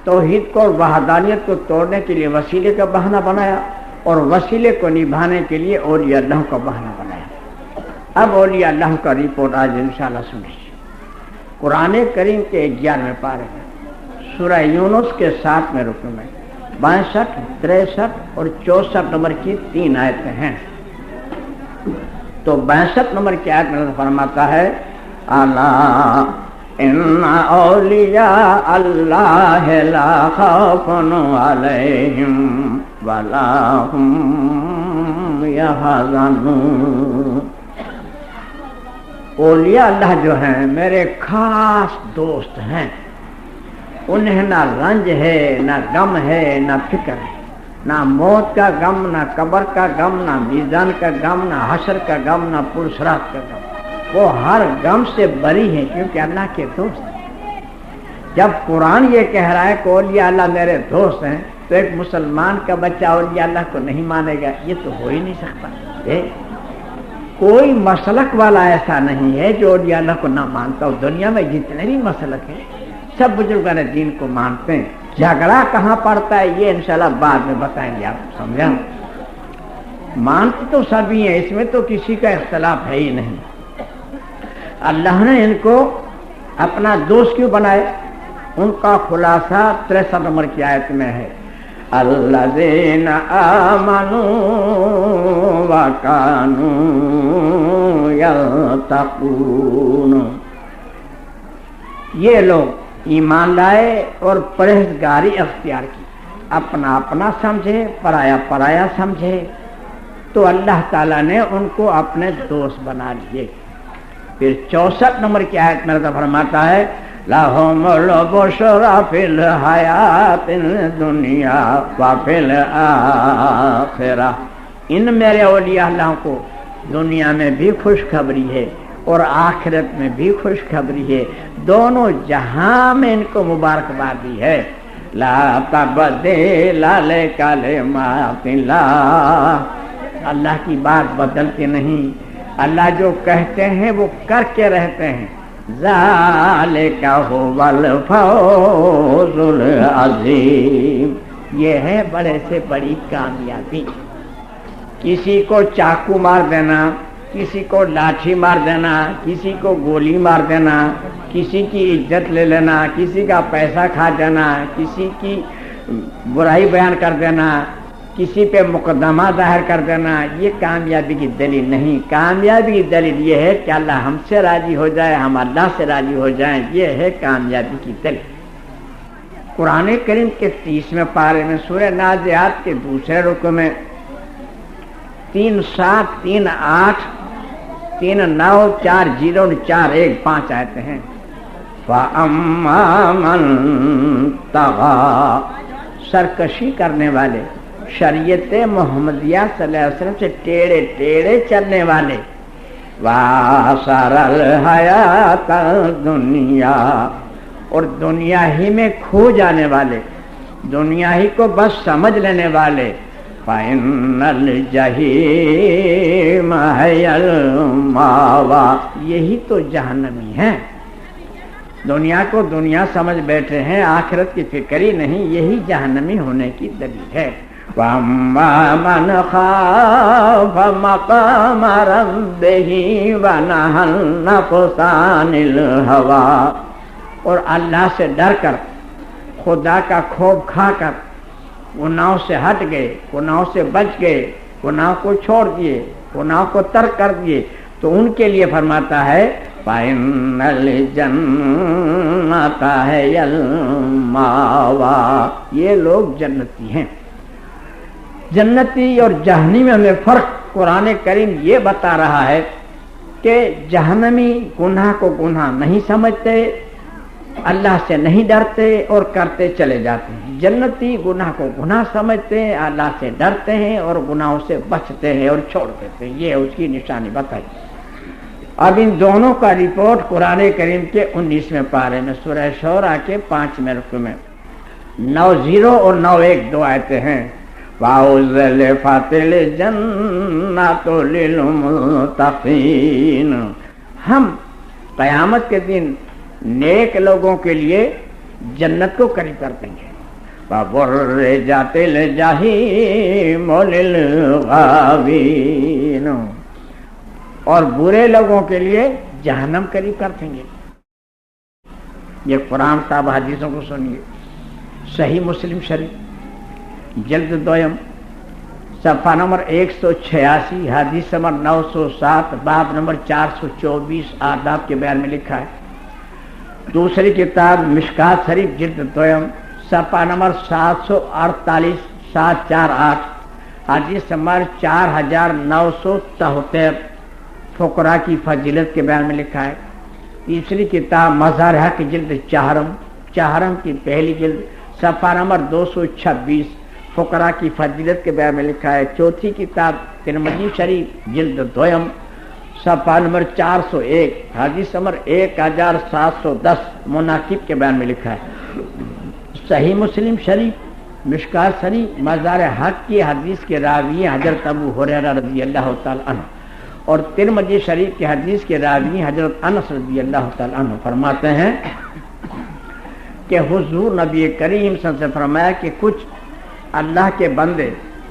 توحید کو اور وحدانیت کو توڑنے کے لیے وسیلے کا بہانہ بنایا اور وسیلے کو نبھانے کے لیے اولیاء اللہ کا بہانہ بنایا۔ اب اولیاء اللہ کا رپورٹ آج انشاءاللہ سنیے۔ قرآن کریم کے 11ویں پارے میں سورہ یونس کے 7ویں رکوع میں 62، 63 اور 64 نمبر کی 3 آیتیں ہیں۔ تو 62 نمبر کی آیت میں فرماتا ہے الا ان اولیاء اللہ لا خوف علیہم ولا هم یحزنون۔ اولیاء اللہ جو ہیں میرے خاص دوست ہیں، انہیں نہ رنج ہے، نہ غم ہے، نہ فکر ہے، نہ موت کا غم، نہ قبر کا غم، نہ میزان کا غم، نہ حشر کا غم، نہ پرصراط کا غم۔ وہ ہر غم سے بری ہیں کیونکہ اللہ کے دوست ہیں۔ جب قرآن یہ کہہ رہا ہے کہ اولیاء اللہ میرے دوست ہیں تو ایک مسلمان کا بچہ اولیاء اللہ کو نہیں مانے گا؟ یہ تو ہو ہی نہیں سکتا۔ کوئی مسلک والا ایسا نہیں ہے جو اولیاء اللہ کو نہ مانتا ہو۔ دنیا میں جتنے بھی مسلک ہیں سب بزرگان دین کو مانتے ہیں۔ جھگڑا کہاں پڑتا ہے یہ انشاءاللہ بعد میں بتائیں گے، آپ سمجھا؟ مانتے تو سبھی ہیں، اس میں تو کسی کا اختلاف ہے ہی نہیں۔ اللہ نے ان کو اپنا دوست کیوں بنائے؟ ان کا خلاصہ 63 نمبر کی آیت میں ہے الذین آمنوا وکانوا یتقون۔ یہ لوگ ایمان لائے اور پرہیزگاری اختیار کی، اپنا اپنا سمجھے، پرایا پرایا سمجھے، تو اللہ تعالیٰ نے ان کو اپنے دوست بنا لیے۔ پھر 64 نمبر کی آیت میں فرماتا ہے لَهُمُ الْبُشْرَى فِي الْحَيَاةِ الدُّنْيَا وَفِي الْآخِرَةِ۔ ان میرے اولیاء اللہ کو دنیا میں بھی خوشخبری ہے اور آخرت میں بھی خوشخبری ہے، دونوں جہاں میں ان کو مبارکباد دی ہے۔ لا تبدیل لکلمات اللہ، اللہ کی بات بدلتی نہیں، اللہ جو کہتے ہیں وہ کر کے رہتے ہیں۔ ذالک هو الفوز العظیم، یہ ہے بڑے سے بڑی کامیابی۔ کسی کو چاقو مار دینا، کسی کو لاٹھی مار دینا، کسی کو گولی مار دینا، کسی کی عزت لے لینا، کسی کا پیسہ کھا جانا، کسی کی برائی بیان کر دینا، کسی پہ مقدمہ ظاہر کر دینا، یہ کامیابی کی دلیل نہیں۔ کامیابی کی دلیل یہ ہے کہ اللہ ہم سے راضی ہو جائے، ہم اللہ سے راضی ہو جائیں، یہ ہے کامیابی کی دلیل۔ قرآن کریم کے 30ویں پارے میں سورہ نازعات کے 2 رکوع میں 3:7، 3:8، 3:9، 4:0، 4:1-5 آیتیں ہیں۔ فَأَمَّا مَن طَغَىٰ، سرکشی کرنے والے، شریعت محمدیہ صلی اللہ علیہ وسلم سے ٹیڑے ٹیڑے چلنے والے، وَآثَرَ الْحَيَاةَ الدُّنْيَا، اور دنیا ہی میں کھو جانے والے، دنیا ہی کو بس سمجھ لینے والے، فَإِنَّ الْجَحِيمَ هِيَ الْمَأْوَىٰ، یہی تو جہنمی ہیں۔ دنیا کو دنیا سمجھ بیٹھے ہیں، آخرت کی فکر ہی نہیں، یہی جہنمی ہونے کی دلیل ہے۔ وَأَمَّا مَنْ خَافَ مَقَامَ رَبِّهِ وَنَهَى النَّفْسَ عَنِ الْهَوَىٰ، اور اللہ سے ڈر کر، خدا کا خوف کھا کر گناہوں سے ہٹ گئے، گناہوں سے بچ گئے، گناہ کو چھوڑ دیے، گناہ کو ترک کر دیے، تو ان کے لیے فرماتا ہے فَإِنَّ الْجَنَّةَ هِيَ الْمَأْوَىٰ، یہ لوگ جنتی ہیں۔ جنتی اور جہنمی میں ہمیں فرق قرآن کریم یہ بتا رہا ہے کہ جہنمی گناہ کو گناہ نہیں سمجھتے، اللہ سے نہیں ڈرتے اور کرتے چلے جاتے ہیں۔ جنتی گناہ کو گناہ سمجھتے ہیں، اللہ سے ڈرتے ہیں اور گناہوں سے بچتے ہیں اور چھوڑ دیتے ہیں، یہ اس کی نشانی بتائی۔ اب ان دونوں کا رپورٹ قرآن کریم کے 19ویں پارے میں سورہ شعراء کے 5ویں رکوع میں 9:0 اور 9:1 2 آیتیں ہیں۔ وَأُزْلِفَتِ الْجَنَّةُ لِلْمُتَّقِينَ، ہم قیامت کے دن نیک لوگوں کے لیے جنت کو قریب کر دیں گے. وَبُرِّزَتِ الْجَحِيمُ لِلْغَاوِينَ، اور برے لوگوں کے لیے جہنم قریب کر دیں گے. یہ قرآن صاحب حدیثوں کو سنیے. صحیح مسلم شریف جلد دویم صفحہ نمبر 186 حدیث نمبر 907 باب نمبر 424 آداب کے بیان میں لکھا ہے. دوسری کتاب مشکات شریف جلد دویم صفحہ نمبر 748 748 حدیث نمبر 4973 فقراء کی فضیلت کے بیان میں لکھا ہے. تیسری کتاب مظہر حق جلد چہارم کی پہلی جلد صفحہ نمبر 226 فقراء کی فضیلت کے بیان میں لکھا ہے. چوتھی کتاب ترمذی شریف جلد دویم صفحہ نمبر 401 حدیث نمبر 1710 مناقب کے بیان میں لکھا ہے. صحیح مسلم شریف مشکات شریف مظہر حق کی حدیث کے راوی حضرت ابو ہریرہ رضی اللہ تعالی عنہ اور ترمذی شریف کی حدیث کے راوی حضرت انس رضی اللہ تعالی عنہ فرماتے ہیں کہ حضور نبی کریم صلی اللہ علیہ وسلم سے فرمایا کہ کچھ اللہ کے بندے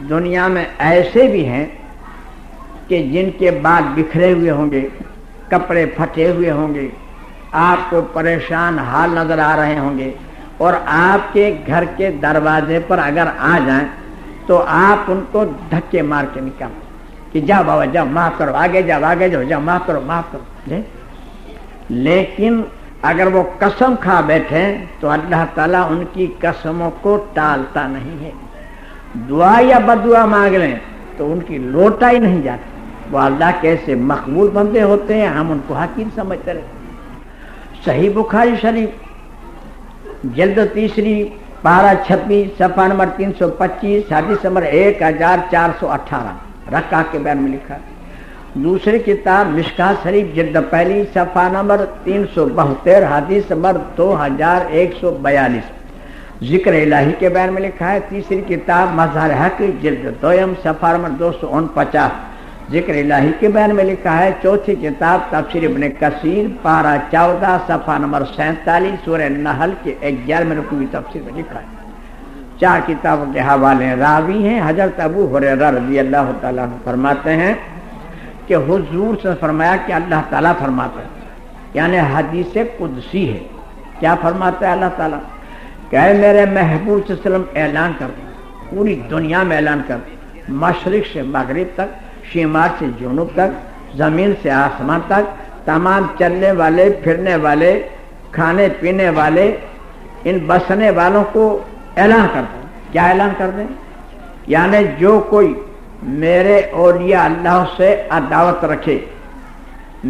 دنیا میں ایسے بھی ہیں کہ جن کے بال بکھرے ہوئے ہوں گے، کپڑے پھٹے ہوئے ہوں گے، آپ کو پریشان حال نظر آ رہے ہوں گے، اور آپ کے گھر کے دروازے پر اگر آ جائیں تو آپ ان کو دھکے مار کے نکال کہ جا بابا جا معاف کرو، آگے جاؤ جا معاف کرو. لیکن اگر وہ قسم کھا بیٹھے تو اللہ تعالیٰ ان کی قسموں کو ٹالتا نہیں ہے. دعا یا بدعا مانگ لیں تو ان کی لوٹا ہی نہیں جاتی. وہ اللہ کیسے مقبول بندے ہوتے ہیں، ہم ان کو حقیر سمجھتے رہے. صحیح بخاری شریف جلد تیسری پارہ 26 صفحہ نمبر 325 حدیث نمبر 1418 رکعہ کے بیان میں لکھا. دوسری کتاب مشکات شریف جلد پہلی صفحہ نمبر 372 حدیث نمبر 2142 ذکر الہی کے بیان میں لکھا ہے. تیسری کتاب مظہر حق جلد دویم صفحہ نمبر 249 ذکر الہی کے بیان میں لکھا ہے. چوتھی کتاب تفسیر ابن کثیر پارہ 14 صفحہ نمبر 47 سورہ نحل کے 11 رکوع کی تفسیر میں لکھا ہے. چار کتابوں کے حوالے راوی ہیں. حضرت ابو ہریرہ رضی اللہ تعالیٰ عنہ فرماتے ہیں کہ حضور سے فرمایا کہ اللہ تعالیٰ فرماتا ہے، یعنی حدیث قدسی ہے. کیا فرماتا ہے اللہ تعالیٰ کہ اے میرے محبوب صلی اللہ علیہ وسلم اعلان کر دیں، پوری دنیا میں اعلان کر دیں، مشرق سے مغرب تک، شمال سے جنوب تک، زمین سے آسمان تک، تمام چلنے والے پھرنے والے کھانے پینے والے ان بسنے والوں کو اعلان کر دیں. کیا اعلان کر دیں؟ یعنی جو کوئی میرے اولیاء اللہ سے عداوت رکھے،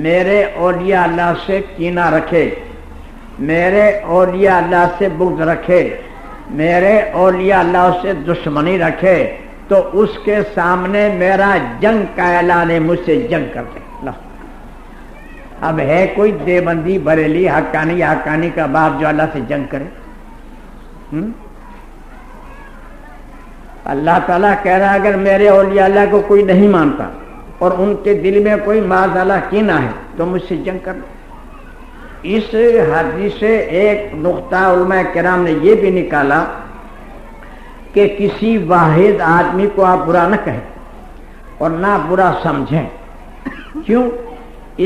میرے اولیاء اللہ سے کینہ رکھے، میرے اولیاء اللہ سے بغض رکھے، میرے اولیاء اللہ سے دشمنی رکھے، تو اس کے سامنے میرا جنگ کا اعلان ہے، مجھ سے جنگ کر دیں. اب ہے کوئی دیوبندی بریلی حقانی کا باپ جو اللہ سے جنگ کرے؟ اللہ تعالیٰ کہہ رہا ہے اگر میرے اولیاء اللہ کو کوئی نہیں مانتا اور ان کے دل میں کوئی معاذ اللہ کینہ ہے تو مجھ سے جنگ کر لو. اس حدیث سے ایک نقطہ علماء کرام نے یہ بھی نکالا کہ کسی واحد آدمی کو آپ برا نہ کہیں اور نہ برا سمجھیں. کیوں؟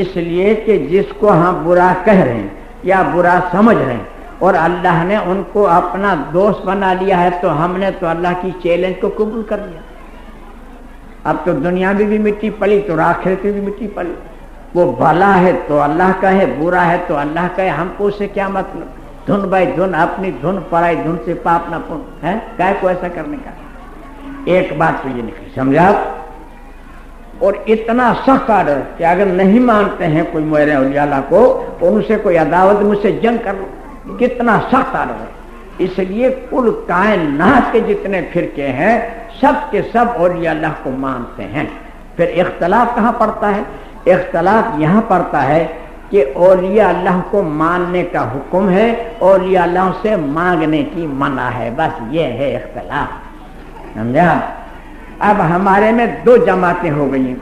اس لیے کہ جس کو ہم برا کہہ رہے ہیں یا برا سمجھ رہے ہیں اور اللہ نے ان کو اپنا دوست بنا لیا ہے تو ہم نے تو اللہ کی چیلنج کو قبول کر لیا. اب تو دنیا میں بھی مٹی پلی تو آخرت میں بھی مٹی پلی. وہ بھلا ہے تو اللہ کا ہے، برا ہے تو اللہ کا ہے. ہم کو اس سے کیا مطلب؟ دھن بائی دھن، اپنی دھن پڑائی دھن سے پاپ نہ پن ہے. کیا کو ایسا کرنے کا؟ ایک بات تو یہ نکلی، سمجھا؟ اور اتنا سخت آرڈر کہ اگر نہیں مانتے ہیں کوئی میرے اولیاء اللہ کو اور ان سے کوئی عداوت، مجھ سے جنگ کر لو. کتنا سخت آرڈر ہے. اس لیے کل کائنات کے جتنے فرقے ہیں سب کے سب اولیاء اللہ کو مانتے ہیں. پھر اختلاف کہاں پڑتا ہے؟ اختلاف یہاں پڑتا ہے کہ اولیاء اللہ کو ماننے کا حکم ہے، اولیاء اللہ سے مانگنے کی منع ہے. بس یہ ہے اختلاف. سمجھا؟ اب ہمارے میں دو جماعتیں ہو گئی ہیں.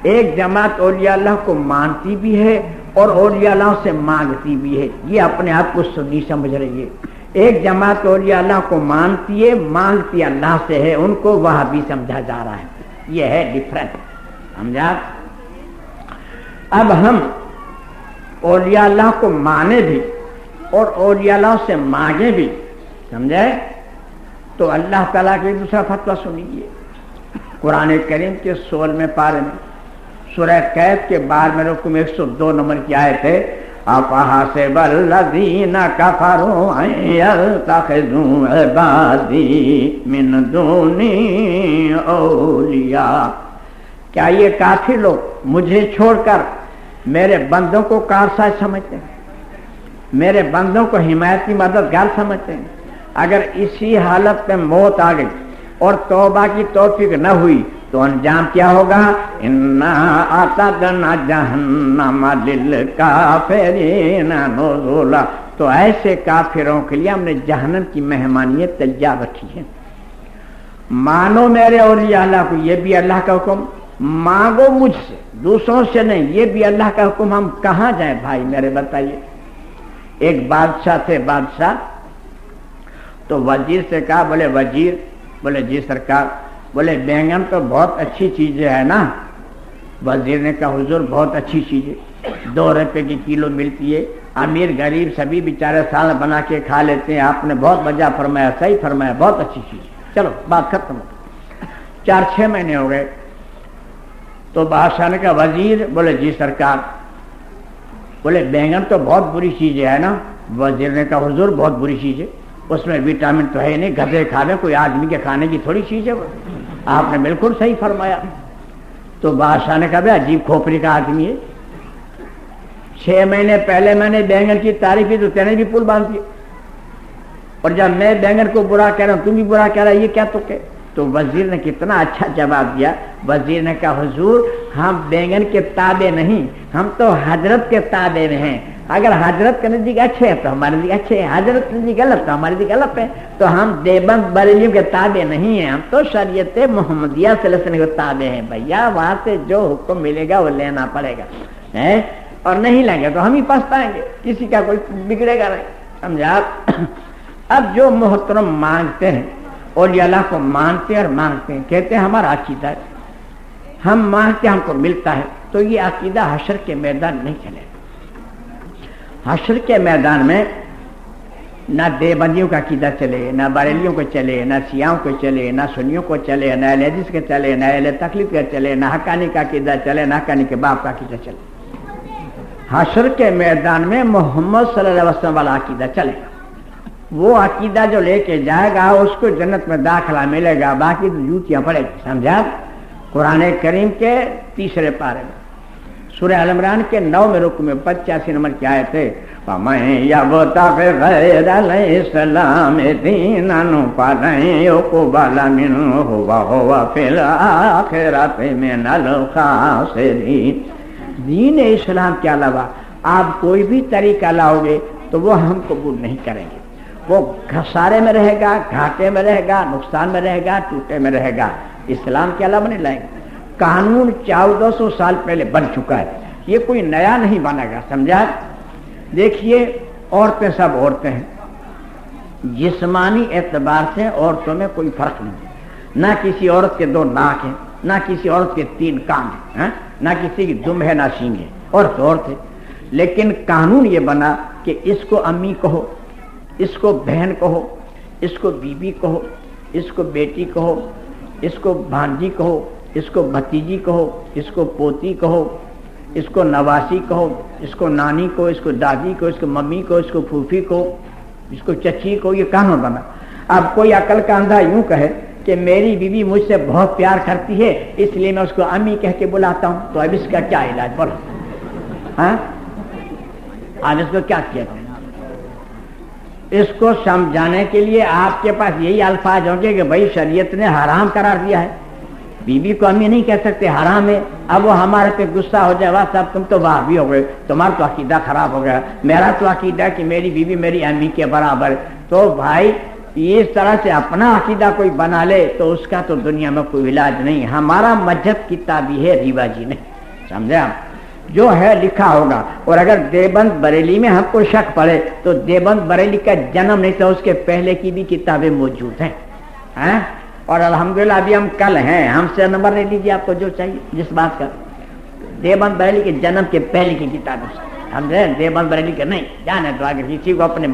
ایک جماعت اولیاء اللہ کو مانتی بھی ہے اور اولیاء اللہ سے مانگتی بھی ہے. یہ اپنے آپ کو سنی سمجھ رہی ہے. ایک جماعت اولیاء اللہ کو مانتی ہے، مانگتی اللہ سے ہے، ان کو وہابی سمجھا جا رہا ہے. یہ ہے ڈفرنٹ. سمجھا؟ اب ہم اولیاء اللہ کو مانے بھی اور اولیاء اللہ سے مانگے بھی، سمجھے، تو اللہ تعالیٰ کے دوسرا فتویٰ سنیے. قرآن کریم کے 16ویں پارے میں سورہ کہف کے 12ویں رکوع میں 102 نمبر کی آیت ہے، أَفَحَسِبَ الَّذِينَ كَفَرُوا أَن يَتَّخِذُوا عِبَادِي مِن دُونِي أَوْلِيَاءَ. کیا یہ کافر لوگ مجھے چھوڑ کر میرے بندوں کو کارساز سمجھتے ہیں، میرے بندوں کو حمایتی مددگار سمجھتے ہیں؟ اگر اسی حالت میں موت آ گئی اور توبہ کی توفیق نہ ہوئی تو انجام کیا ہوگا؟ اِنَّا أَعْتَدْنَا جَهَنَّمَ لِلْكَافِرِينَ نُزُلًا. تو ایسے کافروں کے لیے ہم نے جہنم کی مہمانیت تیار رکھی ہے. مانو میرے اولیاء اللہ کو، یہ بھی اللہ کا حکم. مانگو مجھ سے، دوسروں سے نہیں، یہ بھی اللہ کا حکم. ہم کہاں جائیں بھائی میرے بتائیے. ایک بادشاہ تھے، بادشاہ تو وزیر سے کہا، بولے وزیر، بولے جی سرکار، بولے بینگن تو بہت اچھی چیز ہے نا. وزیر نے کہا حضور بہت اچھی چیز ہے، 2 روپے کی کلو ملتی ہے، امیر غریب سبھی بیچارے سال بنا کے کھا لیتے ہیں. آپ نے بہت وجہ فرمایا، صحیح فرمایا، بہت اچھی چیز. چلو بات ختم ہو. 4-6 مہینے ہو گئے تو بادشاہ نے کہا وزیر، بولے جی سرکار، بولے بینگن تو بہت بری چیز ہے نا. وزیر نے کہا حضور بہت بری چیز ہے، اس میں وٹامن تو ہے نہیں، گدھے کھا لیں، کوئی آدمی کے کھانے کی تھوڑی چیز ہے. آپ نے بالکل صحیح فرمایا. تو بادشاہ نے کہا بھائی عجیب کھوپڑی کا آدمی ہے، 6 مہینے پہلے میں نے بینگن کی تعریف کی تو تینے نے بھی پل باندھ دیا، اور جب میں بینگن کو برا کہہ رہا ہوں تم بھی برا کہہ رہا ہے، یہ کیا تو کہ. تو وزیر نے کتنا اچھا جواب دیا. وزیر نے کہا حضور ہم بینگن کے تابع نہیں، ہم تو حضرت کے تابع میں ہیں. اگر حضرت کے نزدیک اچھے ہیں تو ہمارے نزدیک اچھے ہیں، حضرت کے نزدیک غلط تو ہمارے نزدیک غلط ہے. تو ہم دیوبند بریلیوں کے تابع نہیں ہیں، ہم تو شریعت محمدیہ صلی اللہ علیہ وسلم کے تابع ہیں. بھیا وہاں سے جو حکم ملے گا وہ لینا پڑے گا، اور نہیں لیں گے تو ہم ہی پچھتائیں گے، کسی کا کوئی بگڑے گا نہیں. سمجھا؟ اب جو محترم مانگتے ہیں، اولیاء اللہ کو مانتے اور مانگتے ہیں، کہتے ہیں ہمارا عقیدہ ہے، ہم مانگتے ہم کو ملتا ہے. تو یہ عقیدہ حشر کے میدان نہیں چلے. حشر کے میدان میں نہ دیوبندیوں کا عقیدہ چلے، نہ بریلیوں کو چلے، نہ سیاحوں کو چلے، نہ سنیوں کو چلے، نہ اہل حدیث کے چلے، نہ اہل تقلید کا چلے، نہ حقانی کا عقیدہ چلے، نہ حقانی کے باپ کا عقیدہ چلے. حشر کے میدان میں محمد صلی اللہ علیہ وسلم والا عقیدہ چلے گا. وہ عقیدہ جو لے کے جائے گا اس کو جنت میں داخلہ ملے گا، باقی تو جوتیاں پڑے گی. سمجھا؟ قرآن کریم کے 3 پارے میں سورہ ال عمران کے 9ویں رکوع میں 85 نمبر کی آیت ہے، فَمَن يَبْتَغِ غَيْرَ الْإِسْلَامِ دِينًا فَلَن يُقْبَلَ مِنْهُ وَهُوَ فِي الْآخِرَةِ مِنَ الْخَاسِرِينَ. دین اسلام کے علاوہ آپ کوئی بھی طریقہ لاؤ گے تو وہ ہم قبول نہیں کریں گے. وہ خسارے میں رہے گا، گھاٹے میں رہے گا، نقصان میں رہے گا، ٹوٹے میں رہے گا. اسلام کے علاوہ نہیں لائیں گے. قانون 1400 سال پہلے بن چکا ہے، یہ کوئی نیا نہیں بنے گا. سمجھا؟ دیکھیے عورتیں سب عورتیں ہیں، جسمانی اعتبار سے عورتوں میں کوئی فرق نہیں ہے. نہ کسی عورت کے 2 ناک ہیں، نہ کسی عورت کے 3 کان ہیں، نہ کسی کی دم ہے، نہ سینگ ہے. عورت ہے. لیکن قانون یہ بنا کہ اس کو امی کہو، اس کو بہن کہو، اس کو بیوی کہو، اس کو بیٹی کہو، اس کو بھانجی کہو، اس کو بھتیجی کہو، اس کو پوتی کہو، اس کو نواسی کہو، اس کو نانی کو، اس کو دادی کو، اس کو ممی کو، اس کو پھوپھی کو، اس کو چچی کو. یہ قانون بنا. اب کوئی عقل کا اندھا یوں کہے کہ میری بیوی مجھ سے بہت پیار کرتی ہے اس لیے میں اس کو امی کہہ کے بلاتا ہوں، تو اب اس کا کیا علاج بولو؟ ہاں آج اس کو کیا کیا جائے؟ اس کو سمجھانے کے لیے آپ کے پاس یہی الفاظ ہوں گے کہ بھائی شریعت نے حرام قرار دیا ہے، بیوی کو امی نہیں کہہ سکتے، حرام ہے. اب وہ ہمارے پہ غصہ ہو جائے، واہ صاحب تم تو وہابی ہو گئے، تمہارا تو عقیدہ خراب ہو گیا، میرا تو عقیدہ کہ میری بیوی میری امی کے برابر. تو بھائی اس طرح سے اپنا عقیدہ کوئی بنا لے تو اس کا تو دنیا میں کوئی علاج نہیں. ہمارا مذہب کتابی ہے، رواجی نہیں. سمجھے آپ؟ جو ہے لکھا ہوگا. اور اگر دیوبند بریلی میں ہم کو شک پڑے تو دیوبند بریلی کا جنم نہیں تھا، اس کے پہلے کی بھی کتابیں موجود ہیں. اور الحمدللہ ابھی ہم کل ہیں، ہم سے نمبر لے لیجیے آپ کو جو چاہیے جس بات کا. دیوبند بریلی کے جنم کے پہلے کی کتابیں ہم دیوبند بریلی کے نہیں جانے تو اگر کسی کو اپنے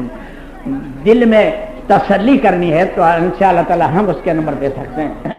دل میں تسلی کرنی ہے تو انشاءاللہ تعالی ہم اس کے نمبر دے سکتے ہیں.